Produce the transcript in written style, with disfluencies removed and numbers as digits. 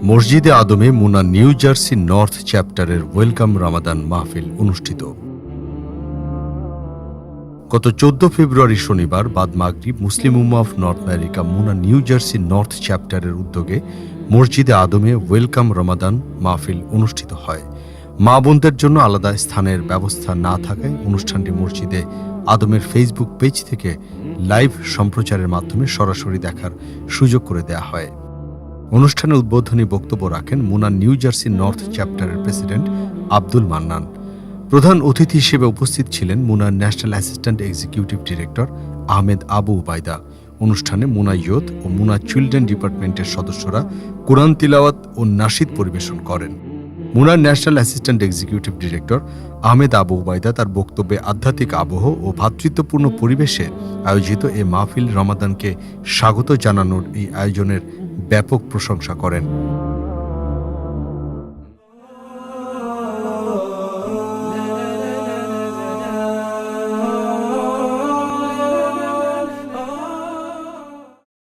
মসজিদে আদমে MUNA New Jersey north চ্যাপ্টারের ওয়েলকাম রামাদান মাহফিল অনুষ্ঠিত। গত 14 ফেব্রুয়ারি শনিবার বাদ মাগরিব মুসলিম উম্মাহ of North America MUNA New Jersey north চ্যাপ্টারের উদ্যোগে মসজিদে আদমে ওয়েলকাম রমাদান মাহফিল অনুষ্ঠিত হয়। মা বোনদের জন্য আলাদা স্থানের ব্যবস্থা না থাকায় অনুষ্ঠানটি মসজিদে আদমের ফেসবুক পেজ থেকে লাইভ সম্প্রচারের মাধ্যমে সরাসরি দেখার সুযোগ করে দেয়া হয়। অনুষ্ঠানে উদ্বোধনী বক্তব্য রাখেন মুনা নিউ জার্সি নর্থ চ্যাপ্টারের প্রেসিডেন্ট আব্দুল মান্নান। প্রধান অতিথি হিসেবে উপস্থিত ছিলেন Munnar national assistant executive director Ahmed Abu Ubaida. অনুষ্ঠানে মুনা ইয়ুথ ও মুনা চিলড্রেন ডিপার্টমেন্টের সদস্যরা কুরআন তিলাওয়াত ও নাশিদ পরিবেশন করেন। Munnar national assistant executive director Ahmed Abu Ubaida তার বক্তব্যে আধ্যাত্মিক আবহ ও ভ্রাতৃত্বপূর্ণ পরিবেশে আয়োজিত এ মাহফিল রমাদানকে স্বাগত জানানোর এই আয়োজনের ব্যাপক প্রশংসা করেন।